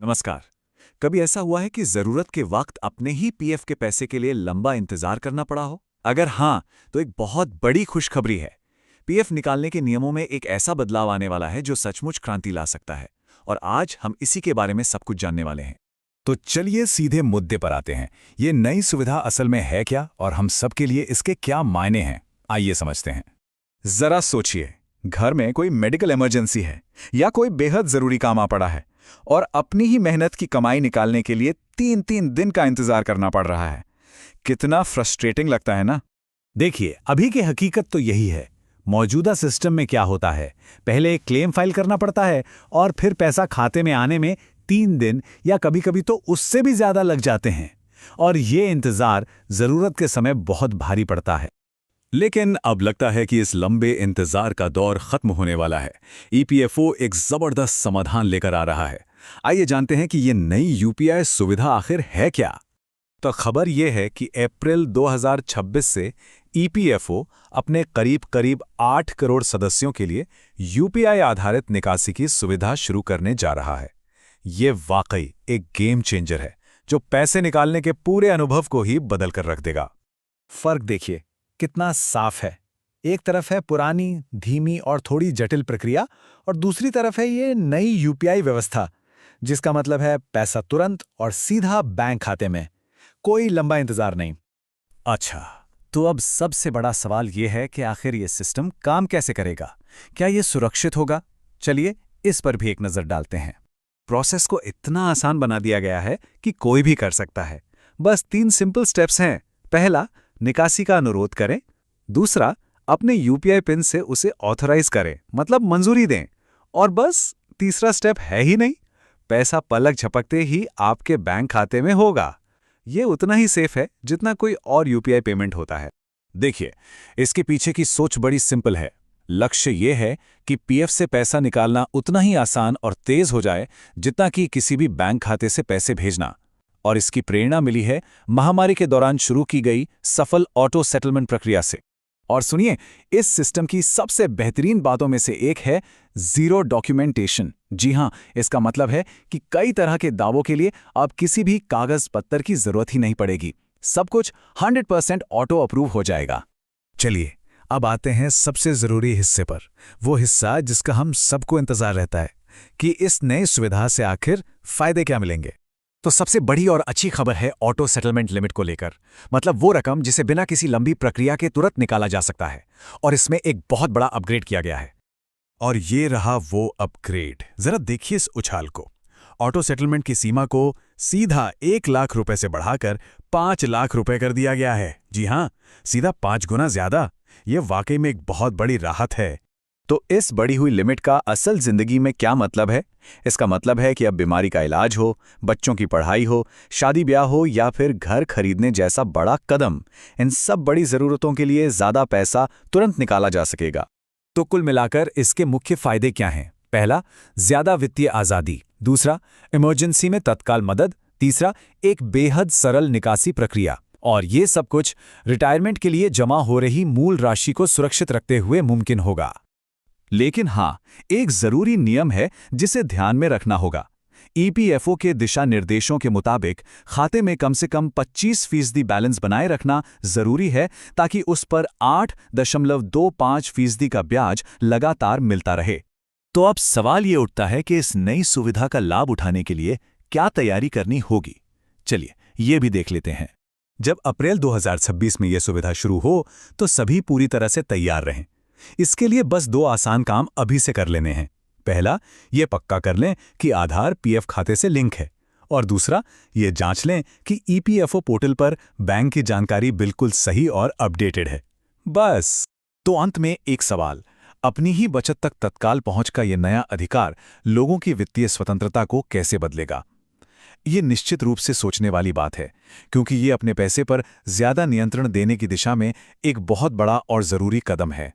नमस्कार। कभी ऐसा हुआ है कि जरूरत के वक्त अपने ही पीएफ के पैसे के लिए लंबा इंतजार करना पड़ा हो? अगर हाँ, तो एक बहुत बड़ी खुशखबरी है। पीएफ निकालने के नियमों में एक ऐसा बदलाव आने वाला है जो सचमुच क्रांति ला सकता है। और आज हम इसी के बारे में सब कुछ जानने वाले हैं। तो चलिए सीधे मुद्दे पर आते हैं। ये नई सुविधा असल में है क्या और हम सबके लिए इसके क्या मायने हैं? आइए समझते हैं। जरा सोचिए, घर में कोई मेडिकल इमरजेंसी है या कोई बेहद जरूरी काम आ पड़ा है और अपनी ही मेहनत की कमाई निकालने के लिए 3-3 दिन का इंतजार करना पड़ रहा है। कितना फ्रस्ट्रेटिंग लगता है ना। देखिए, अभी की हकीकत तो यही है। मौजूदा सिस्टम में क्या होता है, पहले एक क्लेम फाइल करना पड़ता है और फिर पैसा खाते में आने में 3 दिन या कभी-कभी तो उससे भी ज्यादा लग जाते हैं। और ये इंतजार जरूरत के समय बहुत भारी पड़ता है। लेकिन अब लगता है कि इस लंबे इंतजार का दौर खत्म होने वाला है। ईपीएफओ एक जबरदस्त समाधान लेकर आ रहा है। आइए जानते हैं कि ये नई यूपीआई सुविधा आखिर है क्या। तो खबर यह है कि अप्रैल 2026 से ईपीएफओ अपने करीब 8 करोड़ सदस्यों के लिए यूपीआई आधारित निकासी की सुविधा शुरू करने जा रहा है। ये वाकई एक गेम चेंजर है जो पैसे निकालने के पूरे अनुभव को ही बदल कर रख देगा। फर्क देखिए कितना साफ है। एक तरफ है पुरानी, धीमी और थोड़ी जटिल प्रक्रिया और दूसरी तरफ है ये नई यूपीआई व्यवस्था, जिसका मतलब है पैसा तुरंत और सीधा बैंक खाते में, कोई लंबा इंतजार नहीं। अच्छा, तो अब सबसे बड़ा सवाल ये है कि आखिर ये सिस्टम काम कैसे करेगा? क्या ये सुरक्षित होगा? चलिए इस पर भी एक नज़र डालते हैं। प्रोसेस को इतना आसान बना दिया गया है कि कोई भी कर सकता है। बस 3 सिंपल स्टेप्स हैं। पहला, निकासी का अनुरोध करें। दूसरा, अपने यूपीआई पिन से उसे ऑथराइज करें, मतलब मंजूरी दें। और बस तीसरा स्टेप है ही नहीं, पैसा पलक झपकते ही आपके बैंक खाते में होगा। ये उतना ही सेफ है जितना कोई और यूपीआई पेमेंट होता है। देखिए, इसके पीछे की सोच बड़ी सिंपल है। लक्ष्य ये है कि पीएफ से पैसा निकालना उतना ही आसान और तेज हो जाए जितना कि किसी भी बैंक खाते से पैसे भेजना। और इसकी प्रेरणा मिली है महामारी के दौरान शुरू की गई सफल ऑटो सेटलमेंट प्रक्रिया से। और सुनिए, इस सिस्टम की सबसे बेहतरीन बातों में से एक है जीरो डॉक्यूमेंटेशन। जी हां, इसका मतलब है कि कई तरह के दावों के लिए अब किसी भी कागज पत्तर की जरूरत ही नहीं पड़ेगी। सब कुछ 100% ऑटो अप्रूव हो जाएगा। चलिए अब आते हैं सबसे जरूरी हिस्से पर, वो हिस्सा जिसका हम सबको इंतजार रहता है कि इस नई सुविधा से आखिर फायदे क्या मिलेंगे। तो सबसे बड़ी और अच्छी खबर है ऑटो सेटलमेंट लिमिट को लेकर, मतलब वो रकम जिसे बिना किसी लंबी प्रक्रिया के तुरंत निकाला जा सकता है। और इसमें एक बहुत बड़ा अपग्रेड किया गया है। और ये रहा वो अपग्रेड। जरा देखिए इस उछाल को। ऑटो सेटलमेंट की सीमा को सीधा 1 लाख रुपए से बढ़ाकर 5 लाख रुपए कर दिया गया है। जी हां, सीधा 5 गुना ज्यादा। ये वाकई में एक बहुत बड़ी राहत है। तो इस बढ़ी हुई लिमिट का असल जिंदगी में क्या मतलब है? इसका मतलब है कि अब बीमारी का इलाज हो, बच्चों की पढ़ाई हो, शादी ब्याह हो या फिर घर खरीदने जैसा बड़ा कदम, इन सब बड़ी जरूरतों के लिए ज्यादा पैसा तुरंत निकाला जा सकेगा। तो कुल मिलाकर इसके मुख्य फायदे क्या हैं? पहला, ज्यादा वित्तीय आजादी। दूसरा, इमरजेंसी में तत्काल मदद। तीसरा, एक बेहद सरल निकासी प्रक्रिया। और ये सब कुछ रिटायरमेंट के लिए जमा हो रही मूल राशि को सुरक्षित रखते हुए मुमकिन होगा। लेकिन हाँ, एक जरूरी नियम है जिसे ध्यान में रखना होगा। ईपीएफओ के दिशा निर्देशों के मुताबिक खाते में कम से कम 25% बैलेंस बनाए रखना जरूरी है, ताकि उस पर 8.25% का ब्याज लगातार मिलता रहे। तो अब सवाल ये उठता है कि इस नई सुविधा का लाभ उठाने के लिए क्या तैयारी करनी होगी। चलिए ये भी देख लेते हैं। जब अप्रैल 2026 में यह सुविधा शुरू हो तो सभी पूरी तरह से तैयार रहें। इसके लिए बस 2 आसान काम अभी से कर लेने हैं। पहला, ये पक्का कर लें कि आधार पीएफ खाते से लिंक है। और दूसरा, ये जांच लें कि ईपीएफओ पोर्टल पर बैंक की जानकारी बिल्कुल सही और अपडेटेड है। बस। तो अंत में एक सवाल, अपनी ही बचत तक तत्काल पहुंच का यह नया अधिकार लोगों की वित्तीय स्वतंत्रता को कैसे बदलेगा? ये निश्चित रूप से सोचने वाली बात है, क्योंकि ये अपने पैसे पर ज्यादा नियंत्रण देने की दिशा में एक बहुत बड़ा और जरूरी कदम है।